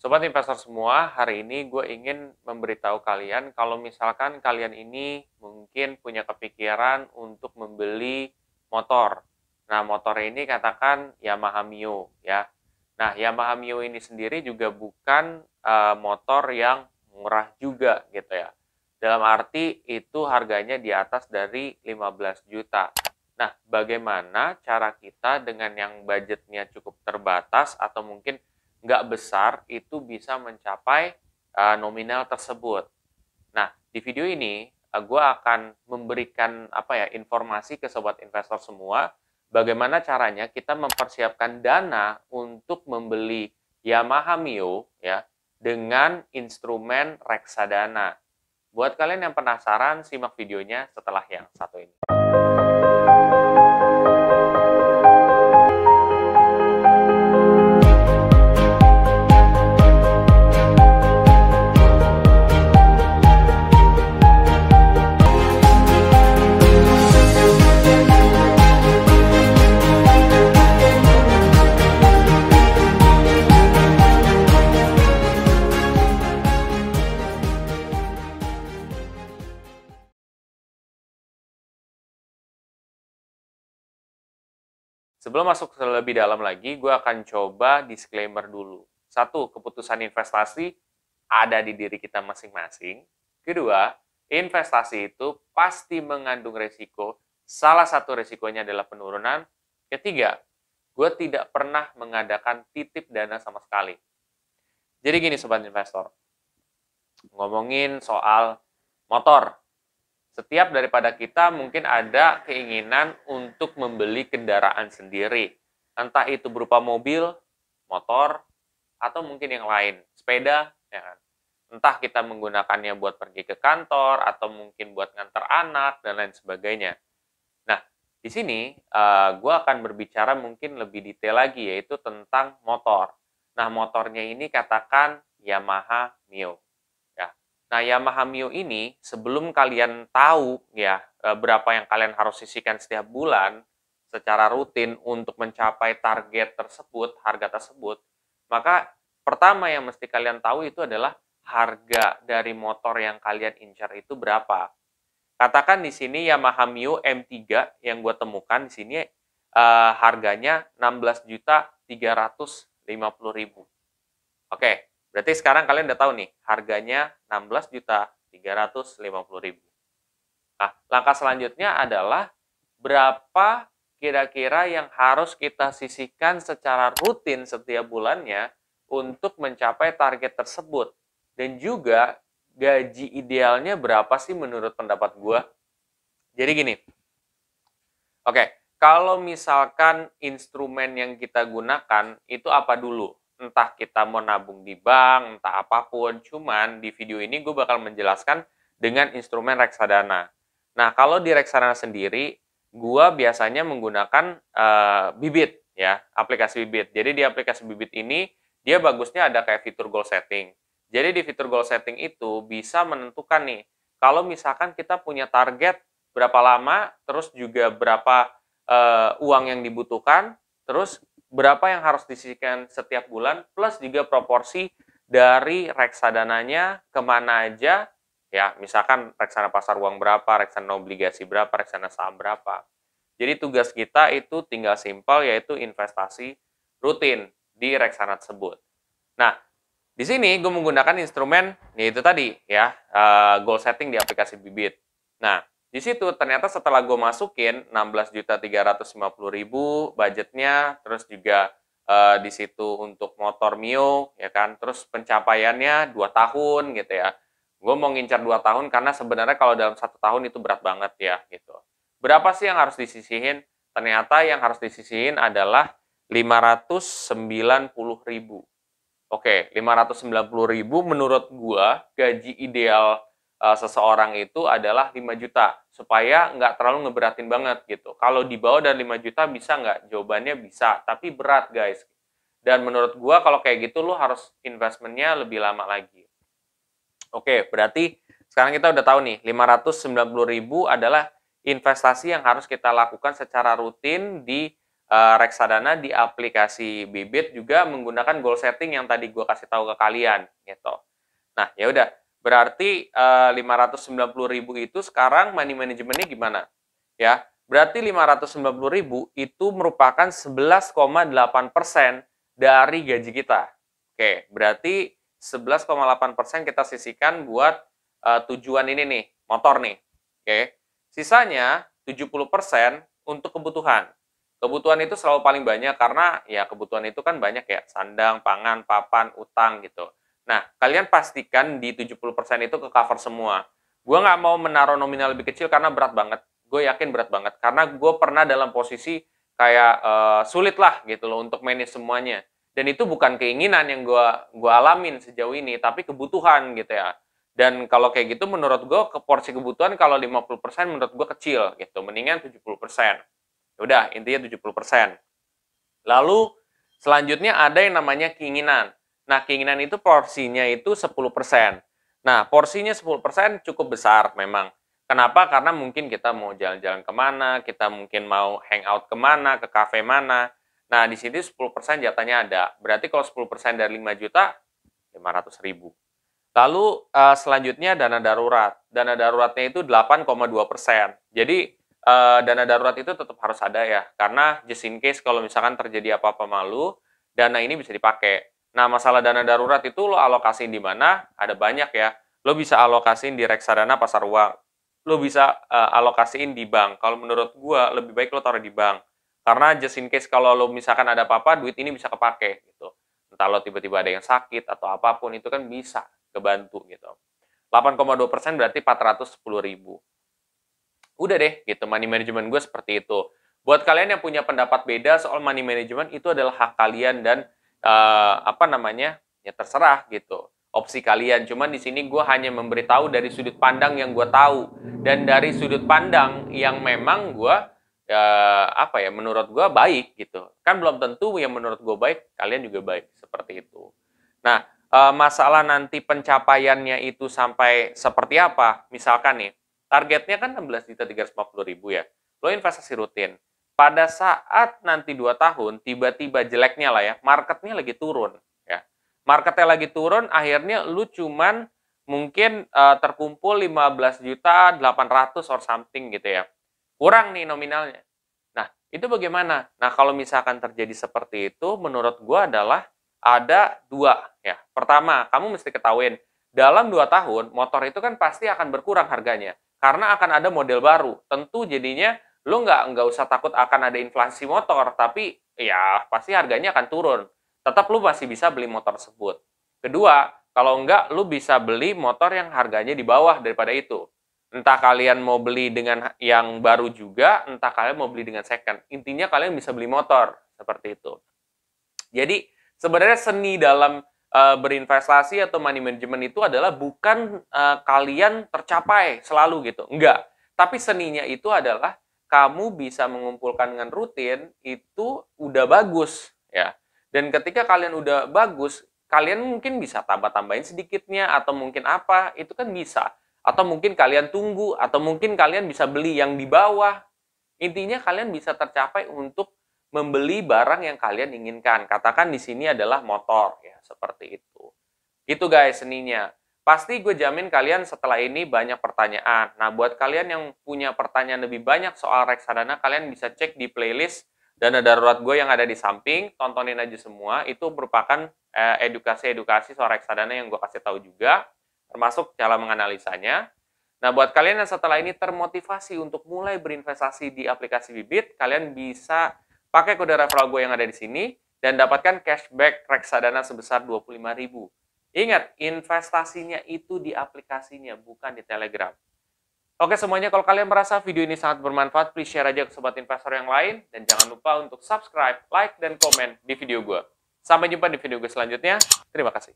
Sobat investor semua, hari ini gue ingin memberitahu kalian kalau misalkan kalian ini mungkin punya kepikiran untuk membeli motor. Nah, motor ini katakan Yamaha Mio ya. Nah, Yamaha Mio ini sendiri juga bukan motor yang murah juga gitu ya. Dalam arti itu harganya di atas dari 15 juta. Nah, bagaimana cara kita dengan yang budgetnya cukup terbatas atau mungkin nggak besar itu bisa mencapai nominal tersebut. Nah, di video ini gue akan memberikan informasi ke sobat investor semua bagaimana caranya kita mempersiapkan dana untuk membeli Yamaha Mio ya dengan instrumen reksadana. Buat kalian yang penasaran, simak videonya setelah yang satu ini. Sebelum masuk lebih dalam lagi, gue akan coba disclaimer dulu. Satu, keputusan investasi ada di diri kita masing-masing. Kedua, investasi itu pasti mengandung resiko. Salah satu resikonya adalah penurunan. Ketiga, gue tidak pernah mengadakan titip dana sama sekali. Jadi gini sobat investor, ngomongin soal motor. Setiap daripada kita mungkin ada keinginan untuk membeli kendaraan sendiri. Entah itu berupa mobil, motor, atau mungkin yang lain. Sepeda, ya kan? Entah kita menggunakannya buat pergi ke kantor, atau mungkin buat ngantar anak, dan lain sebagainya. Nah, di sini gue akan berbicara mungkin lebih detail lagi, yaitu tentang motor. Nah, motornya ini katakan Yamaha Mio. Nah, Yamaha Mio ini sebelum kalian tahu ya berapa yang kalian harus sisihkan setiap bulan secara rutin untuk mencapai target tersebut, harga tersebut, maka pertama yang mesti kalian tahu itu adalah harga dari motor yang kalian incar itu berapa. Katakan di sini Yamaha Mio M3 yang gue temukan di sini harganya 16.350.000. Oke. Berarti sekarang kalian udah tahu nih, harganya 16.350.000. Nah, langkah selanjutnya adalah berapa kira-kira yang harus kita sisihkan secara rutin setiap bulannya untuk mencapai target tersebut. Dan juga gaji idealnya berapa sih menurut pendapat gue? Jadi gini, oke, kalau misalkan instrumen yang kita gunakan itu apa dulu? Entah kita mau nabung di bank, entah apapun. Cuman di video ini gue bakal menjelaskan dengan instrumen reksadana. Nah, kalau di reksadana sendiri, gue biasanya menggunakan Bibit, ya, aplikasi Bibit. Jadi di aplikasi Bibit ini, dia bagusnya ada kayak fitur goal setting. Jadi di fitur goal setting itu bisa menentukan nih, kalau misalkan kita punya target berapa lama, terus juga berapa uang yang dibutuhkan, terus berapa yang harus disisihkan setiap bulan, plus juga proporsi dari reksadananya kemana aja, ya misalkan reksadana pasar uang berapa, reksadana obligasi berapa, reksadana saham berapa. Jadi tugas kita itu tinggal simpel, yaitu investasi rutin di reksadana tersebut. Nah, di sini gue menggunakan instrumen, yaitu tadi ya, goal setting di aplikasi Bibit. Nah, di situ ternyata setelah gue masukin 16.350.000 budgetnya, terus juga di situ untuk motor Mio, ya kan, terus pencapaiannya 2 tahun gitu ya. Gue mau ngincar 2 tahun karena sebenarnya kalau dalam 1 tahun itu berat banget ya gitu. Berapa sih yang harus disisihin? Ternyata yang harus disisihin adalah 590.000. Oke, 590.000 menurut gue gaji ideal seseorang itu adalah 5 juta supaya nggak terlalu ngeberatin banget gitu. Kalau di bawah dari 5 juta bisa nggak? Jawabannya bisa, tapi berat guys. Dan menurut gua kalau kayak gitu lu harus investmentnya lebih lama lagi. Oke, berarti sekarang kita udah tahu nih 590.000 adalah investasi yang harus kita lakukan secara rutin di reksadana di aplikasi Bibit juga menggunakan goal setting yang tadi gue kasih tahu ke kalian gitu. Nah, ya udah. Berarti 590.000 itu sekarang money manajemennya gimana? Ya, berarti 590.000 itu merupakan 11,8% dari gaji kita. Oke, berarti 11,8% kita sisihkan buat tujuan ini nih, motor nih. Oke. Sisanya 70% untuk kebutuhan. Kebutuhan itu selalu paling banyak karena ya kebutuhan itu kan banyak ya, sandang, pangan, papan, utang gitu. Nah, kalian pastikan di 70% itu ke cover semua. Gue nggak mau menaruh nominal lebih kecil karena berat banget. Gue yakin berat banget. Karena gue pernah dalam posisi kayak sulit lah gitu loh untuk manage semuanya. Dan itu bukan keinginan yang gue alamin sejauh ini, tapi kebutuhan gitu ya. Dan kalau kayak gitu menurut gue ke porsi kebutuhan kalau 50% menurut gue kecil gitu. Mendingan 70%. Udah, intinya 70%. Lalu selanjutnya ada yang namanya keinginan. Nah, keinginan itu porsinya itu 10%. Nah, porsinya 10% cukup besar memang. Kenapa? Karena mungkin kita mau jalan-jalan kemana, kita mungkin mau hangout kemana, ke kafe mana. Nah, di sini 10% jatahnya ada. Berarti kalau 10% dari 5 juta, 500.000. Lalu selanjutnya dana darurat. Dana daruratnya itu 8,2%. Jadi dana darurat itu tetap harus ada ya, karena just in case kalau misalkan terjadi apa-apa malu, dana ini bisa dipakai. Nah, masalah dana darurat itu lo alokasiin di mana? Ada banyak ya. Lo bisa alokasiin di reksadana pasar uang. Lo bisa alokasiin di bank. Kalau menurut gua lebih baik lo taruh di bank. Karena just in case kalau lo misalkan ada apa-apa, duit ini bisa kepake gitu. Entah lo tiba-tiba ada yang sakit atau apapun itu kan bisa kebantu gitu. 8,2% berarti 410.000. Udah deh, gitu. Money management gue seperti itu. Buat kalian yang punya pendapat beda soal money management, itu adalah hak kalian dan ya terserah gitu. Opsi kalian. Cuman di sini gue hanya memberitahu dari sudut pandang yang gue tahu dan dari sudut pandang yang memang gue menurut gue baik gitu. Kan belum tentu yang menurut gue baik, kalian juga baik seperti itu. Nah, masalah nanti pencapaiannya itu sampai seperti apa? Misalkan nih, targetnya kan 16.350.000 ya. Lo investasi rutin. Pada saat nanti 2 tahun, tiba-tiba jeleknya lah ya, marketnya lagi turun. Ya. Marketnya lagi turun, akhirnya lu cuman mungkin terkumpul 15.800.000 or something gitu ya. Kurang nih nominalnya. Nah, itu bagaimana? Nah, kalau misalkan terjadi seperti itu, menurut gua adalah ada dua. Ya. Pertama, kamu mesti ketahuin, dalam 2 tahun, motor itu kan pasti akan berkurang harganya. Karena akan ada model baru. Tentu jadinya lu nggak usah takut akan ada inflasi motor, tapi ya pasti harganya akan turun. Tetap lu masih bisa beli motor tersebut. Kedua, kalau enggak, lu bisa beli motor yang harganya di bawah daripada itu. Entah kalian mau beli dengan yang baru juga, entah kalian mau beli dengan second. Intinya kalian bisa beli motor, seperti itu. Jadi, sebenarnya seni dalam berinvestasi atau money management itu adalah bukan kalian tercapai selalu gitu. Enggak. Tapi seninya itu adalah kamu bisa mengumpulkan dengan rutin, itu udah bagus. Ya. Dan ketika kalian udah bagus, kalian mungkin bisa tambah-tambahin sedikitnya, atau mungkin apa, itu kan bisa. Atau mungkin kalian tunggu, atau mungkin kalian bisa beli yang di bawah. Intinya kalian bisa tercapai untuk membeli barang yang kalian inginkan. Katakan di sini adalah motor, ya seperti itu. Itu guys seninya. Pasti gue jamin kalian setelah ini banyak pertanyaan. Nah, buat kalian yang punya pertanyaan lebih banyak soal reksadana, kalian bisa cek di playlist dana darurat gue yang ada di samping. Tontonin aja semua. Itu merupakan edukasi-edukasi soal reksadana yang gue kasih tahu juga, termasuk cara menganalisanya. Nah, buat kalian yang setelah ini termotivasi untuk mulai berinvestasi di aplikasi Bibit, kalian bisa pakai kode referral gue yang ada di sini dan dapatkan cashback reksadana sebesar 25.000. Ingat, investasinya itu di aplikasinya, bukan di Telegram. Oke semuanya, kalau kalian merasa video ini sangat bermanfaat, please share aja ke sobat investor yang lain. Dan jangan lupa untuk subscribe, like, dan komen di video gue. Sampai jumpa di video gue selanjutnya. Terima kasih.